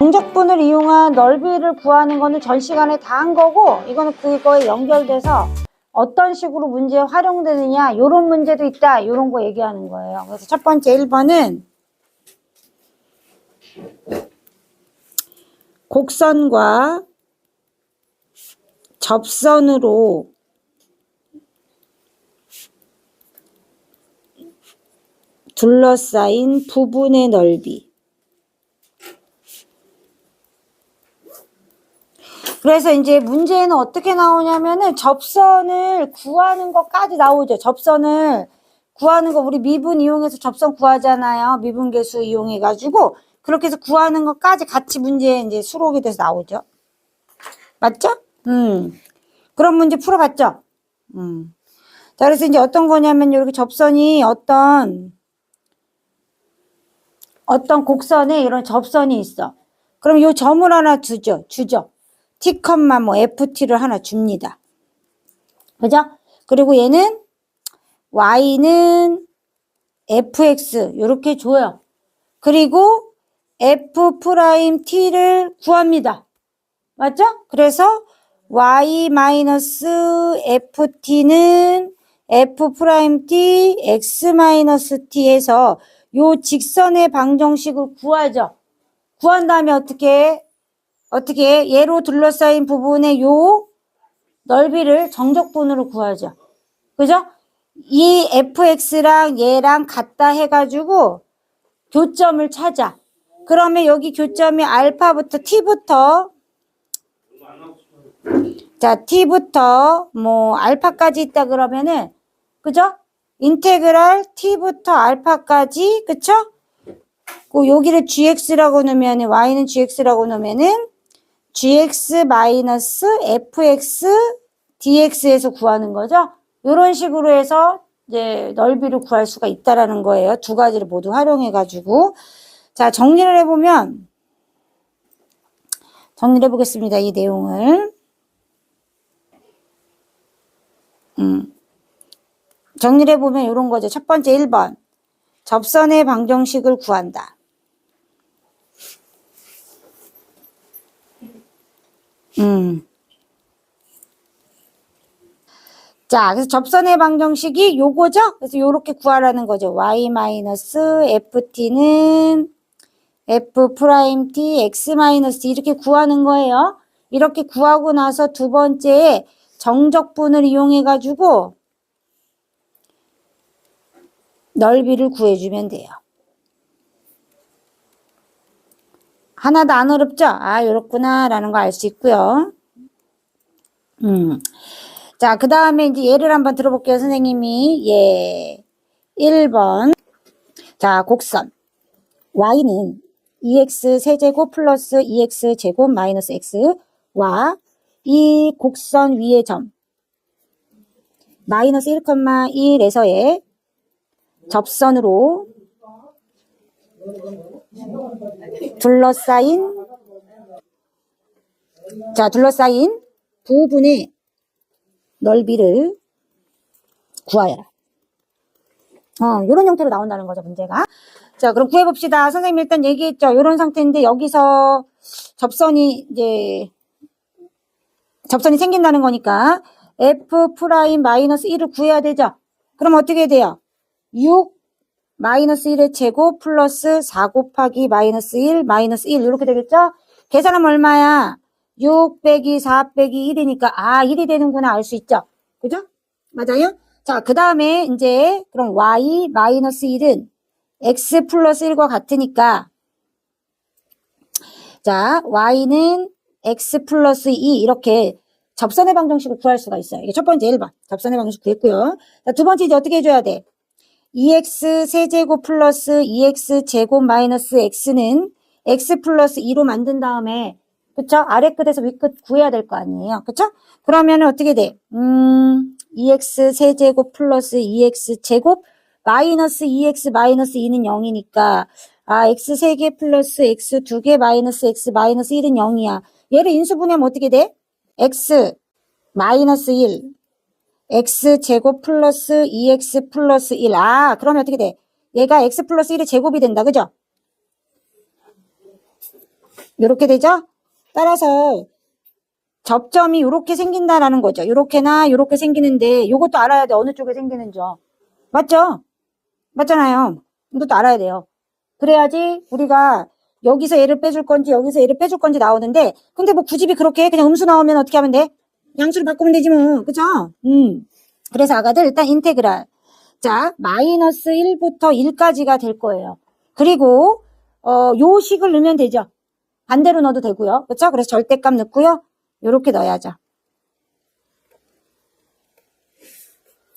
정적분을 이용한 넓이를 구하는 거는 전 시간에 다 한 거고, 이거는 그거에 연결돼서 어떤 식으로 문제에 활용되느냐, 이런 문제도 있다, 이런 거 얘기하는 거예요. 그래서 첫 번째 1번은 곡선과 접선으로 둘러싸인 부분의 넓이. 그래서 이제 문제는 어떻게 나오냐면은 접선을 구하는 것까지 나오죠. 접선을 구하는 거 우리 미분 이용해서 접선 구하잖아요. 미분계수 이용해 가지고 그렇게 해서 구하는 것까지 같이 문제에 이제 수록이 돼서 나오죠. 맞죠? 그런 문제 풀어봤죠? 자, 그래서 이제 어떤 거냐면 이렇게 접선이 어떤 곡선에 이런 접선이 있어. 그럼 요 점을 하나 주죠. T, 뭐 FT를 하나 줍니다. 그죠? 그리고 얘는 Y는 FX 이렇게 줘요. 그리고 F'T를 구합니다. 맞죠? 그래서 Y-FT는 F'T, X-T에서 요 직선의 방정식을 구하죠. 구한 다음에 어떻게 얘로 둘러싸인 부분의 요 넓이를 정적분으로 구하죠. 그죠? 이 fx랑 얘랑 같다 해가지고 교점을 찾아. 그러면 여기 교점이 알파부터 t부터, 자, t부터 뭐 알파까지 있다 그러면은, 그죠? 인테그랄 t부터 알파까지, 그쵸? 그 여기를 gx라고 넣으면, y는 gx라고 넣으면은 gx-fx dx에서 구하는 거죠. 이런 식으로 해서 이제 넓이를 구할 수가 있다라는 거예요. 두 가지를 모두 활용해 가지고. 자, 정리를 해보면, 정리를 해보겠습니다. 이 내용을. 정리를 해보면 이런 거죠. 첫 번째 1번. 접선의 방정식을 구한다. 자, 그래서 접선의 방정식이 요거죠? 그래서 요렇게 구하라는 거죠. y-ft는 f'T, x-t 이렇게 구하는 거예요. 이렇게 구하고 나서 두 번째에 정적분을 이용해 가지고 넓이를 구해주면 돼요. 하나도 안 어렵죠? 아, 요렇구나 라는 거 알 수 있고요. 자, 그 다음에 이제 예를 한번 들어볼게요. 선생님이. 예. 1번. 자, 곡선. y는 2x 세제곱 플러스 2x 제곱 마이너스 x와 이 곡선 위의 점 마이너스 1,1에서의 접선으로 둘러싸인 부분의 넓이를 구하여라. 이런 형태로 나온다는 거죠, 문제가. 자, 그럼 구해봅시다. 선생님 일단 얘기했죠. 이런 상태인데 여기서 접선이 생긴다는 거니까 f'-1을 구해야 되죠. 그럼 어떻게 돼요? 6 마이너스 1의 제곱 플러스 4 곱하기 마이너스 1 마이너스 1 이렇게 되겠죠? 계산하면 얼마야? 6 빼기 4 빼기 1이니까 1이 되는구나 알 수 있죠? 그죠? 맞아요? 자, 그 다음에 이제 그럼 y 마이너스 1은 x 플러스 1과 같으니까 자, y는 x 플러스 2 이렇게 접선의 방정식을 구할 수가 있어요. 이게 첫 번째 1번 접선의 방정식 구했고요. 자, 두 번째 이제 어떻게 해줘야 돼? 2x 세제곱 플러스 2x 제곱 마이너스 x는 x 플러스 2로 만든 다음에 그쵸? 아래 끝에서 위 끝 구해야 될 거 아니에요. 그쵸? 그러면 어떻게 돼? 2x 세제곱 플러스 2x 제곱 마이너스 2x 마이너스 2는 0이니까 x 3개 플러스 x 2개 마이너스 x 마이너스 1은 0이야. 얘를 인수분해하면 어떻게 돼? x 마이너스 1 x 제곱 플러스 2x 플러스 1. 그러면 어떻게 돼? 얘가 x 플러스 1의 제곱이 된다. 그죠? 요렇게 되죠? 따라서 접점이 요렇게 생긴다라는 거죠. 요렇게나 요렇게 생기는데 요것도 알아야 돼. 어느 쪽에 생기는지. 맞죠? 맞잖아요. 이것도 알아야 돼요. 그래야지 우리가 여기서 얘를 빼줄 건지 여기서 얘를 빼줄 건지 나오는데 근데 뭐 굳이 그렇게 그냥 음수 나오면 어떻게 하면 돼? 양수를 바꾸면 되지 뭐. 그죠? 그래서 아가들 일단 인테그랄. 자, 마이너스 1부터 1까지가 될 거예요. 그리고 요 식을 넣으면 되죠. 반대로 넣어도 되고요. 그렇죠? 그래서 절대값 넣고요. 요렇게 넣어야죠.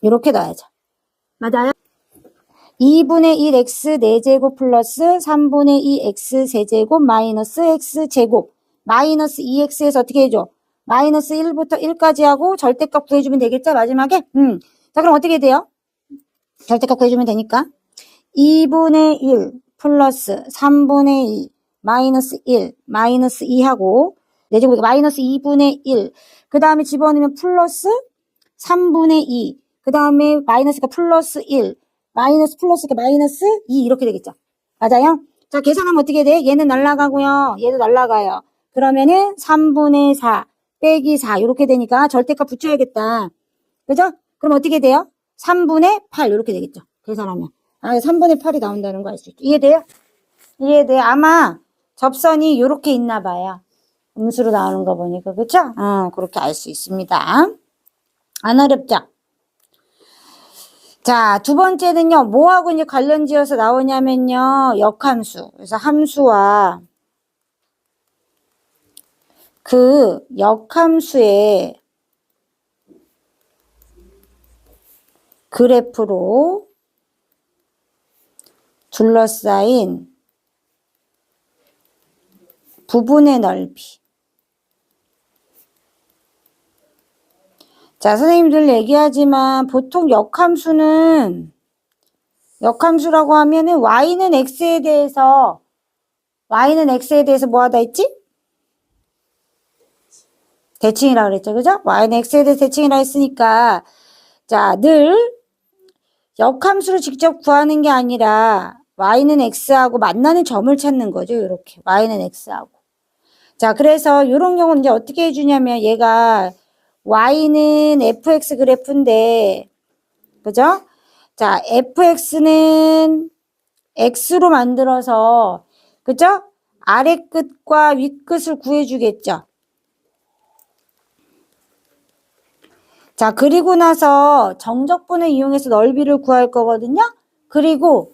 요렇게 넣어야죠. 맞아요? 2분의 1 x 4제곱 플러스 3분의 2 x 세제곱 마이너스 x 제곱 마이너스 2x에서 어떻게 해줘? 마이너스 1부터 1까지 하고 절대값 구해주면 되겠죠? 마지막에? 자, 그럼 어떻게 돼요? 절대값 구해주면 되니까 2분의 1 플러스 3분의 2 마이너스 1 마이너스 2하고 내제곱 마이너스 2분의 1 그 다음에 집어넣으면 플러스 3분의 2 그 다음에 마이너스가 플러스 1 마이너스 플러스가 마이너스 2 이렇게 되겠죠. 맞아요? 자, 계산하면 어떻게 돼? 얘는 날라가고요. 얘도 날라가요. 그러면은 3분의 4 빼기 4 이렇게 되니까 절대값 붙여야겠다. 그죠? 그럼 어떻게 돼요? 3분의 8 이렇게 되겠죠. 계산하면. 3분의 8이 나온다는 거 알 수 있죠. 이해돼요? 이해돼. 아마 접선이 이렇게 있나 봐요. 음수로 나오는 거 보니까. 그쵸? 그렇게 알 수 있습니다. 안 어렵죠? 자, 두 번째는요, 뭐하고 이제 관련 지어서 나오냐면요, 역함수. 그래서 함수와 그 역함수의 그래프로 둘러싸인 부분의 넓이. 자, 선생님들 얘기하지만 보통 역함수라고 하면은 y는 x에 대해서 뭐 하다 했지? 대칭이라 그랬죠. 그죠? y는 x에 대해서 대칭이라 했으니까 자, 늘 역함수를 직접 구하는 게 아니라 y는 x하고 만나는 점을 찾는 거죠. 이렇게 y는 x하고. 자, 그래서 이런 경우는 이제 어떻게 해주냐면 얘가 y는 fx 그래프인데 그죠? 자, fx는 x로 만들어서 그죠? 아래 끝과 윗 끝을 구해주겠죠. 자, 그리고 나서 정적분을 이용해서 넓이를 구할 거거든요. 그리고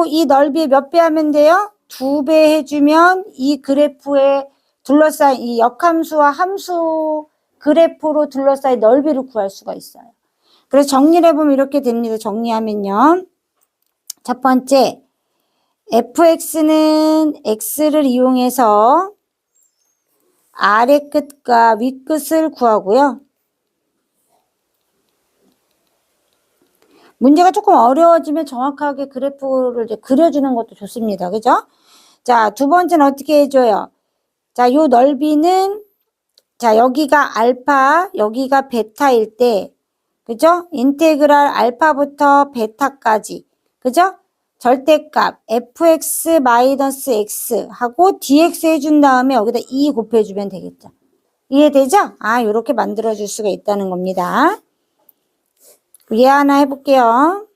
이 넓이에 몇 배 하면 돼요? 2배 해주면 이 그래프에 둘러싸인 이 역함수와 함수 그래프로 둘러싸인 넓이를 구할 수가 있어요. 그래서 정리를 해보면 이렇게 됩니다. 정리하면요. 첫 번째, fx는 x를 이용해서 아래 끝과 윗 끝을 구하고요. 문제가 조금 어려워지면 정확하게 그래프를 이제 그려주는 것도 좋습니다. 그죠? 자, 두 번째는 어떻게 해줘요? 자, 요 넓이는, 자, 여기가 알파, 여기가 베타일 때, 그죠? 인테그랄 알파부터 베타까지, 그죠? 절대값 fx 마이너스 x 하고 dx 해준 다음에 여기다 2 곱해주면 되겠죠. 이해되죠? 요렇게 만들어줄 수가 있다는 겁니다. 예 하나 해볼게요.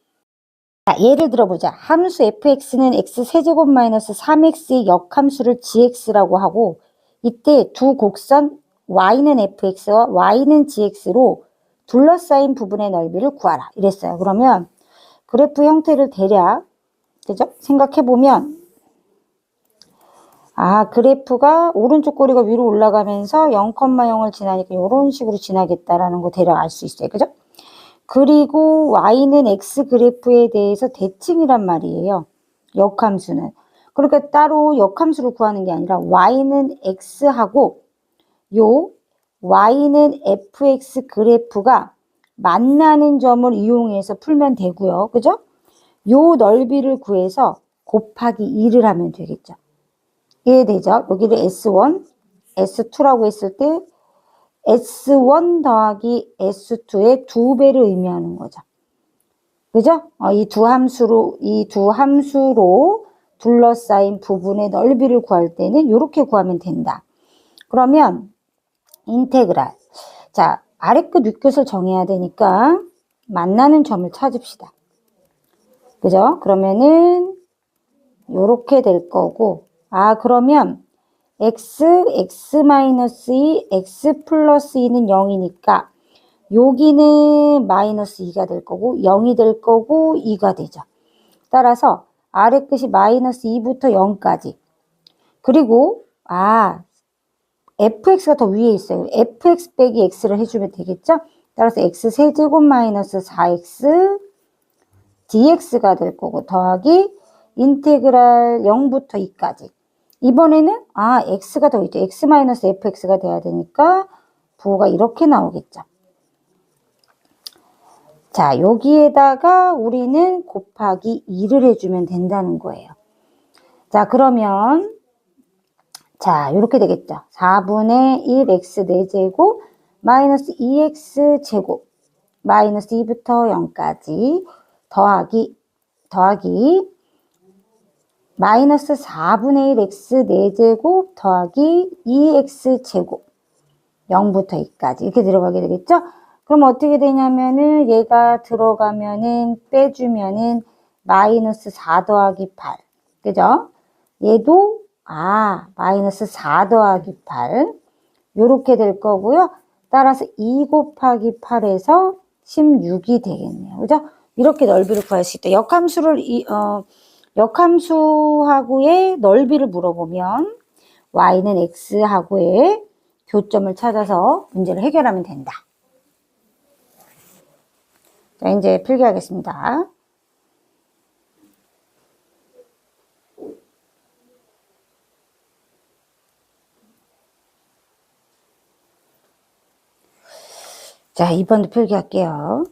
자, 예를 들어보자. 함수 fx는 x 세제곱 마이너스 3x의 역함수를 gx라고 하고 이때 두 곡선 y는 fx와 y는 gx로 둘러싸인 부분의 넓이를 구하라. 이랬어요. 그러면 그래프 형태를 대략 그죠? 생각해보면 그래프가 오른쪽 꼬리가 위로 올라가면서 0,0을 지나니까 이런 식으로 지나겠다라는 거 대략 알 수 있어요. 그죠? 그리고 y는 x 그래프에 대해서 대칭이란 말이에요. 역함수는. 그러니까 따로 역함수를 구하는 게 아니라 y는 x하고 요 y는 fx 그래프가 만나는 점을 이용해서 풀면 되고요. 그죠? 요 넓이를 구해서 곱하기 2를 하면 되겠죠. 이해되죠? 여기를 S1, S2라고 했을 때 S1 더하기 S2의 2배를 의미하는 거죠. 그죠? 이 두 함수로 둘러싸인 부분의 넓이를 구할 때는 이렇게 구하면 된다. 그러면 인테그랄. 자, 아래 끝 윗끝을 정해야 되니까 만나는 점을 찾읍시다. 그죠? 그러면은 요렇게 될 거고, 그러면 x-2, x 플러스 2는 0이니까 여기는 마이너스 2가 될 거고 0이 될 거고 2가 되죠. 따라서 아래 끝이 마이너스 2부터 0까지. 그리고 fx가 더 위에 있어요. fx 빼기 x를 해주면 되겠죠? 따라서 x 세제곱 마이너스 4x dx가 될 거고 더하기 인테그랄 0부터 2까지. 이번에는 x가 더 있죠. x 마이너스 fx가 돼야 되니까 부호가 이렇게 나오겠죠. 자, 여기에다가 우리는 곱하기 2를 해주면 된다는 거예요. 자, 그러면 자, 이렇게 되겠죠. 4분의 1 x 4제곱 마이너스 2x 제곱 마이너스 2부터 0까지 더하기 마이너스 4분의 1 x 4제곱 더하기 2x 제곱 0부터 2까지 이렇게 들어가게 되겠죠. 그럼 어떻게 되냐면은 얘가 들어가면은 빼주면은 마이너스 4 더하기 8 그죠? 얘도 마이너스 4 더하기 8 요렇게 될 거고요. 따라서 2 곱하기 8에서 16이 되겠네요. 그죠? 이렇게 넓이를 구할 수 있다. 역함수하고의 넓이를 물어보면 y는 x하고의 교점을 찾아서 문제를 해결하면 된다. 자, 이제 필기하겠습니다. 자, 2번도 필기할게요.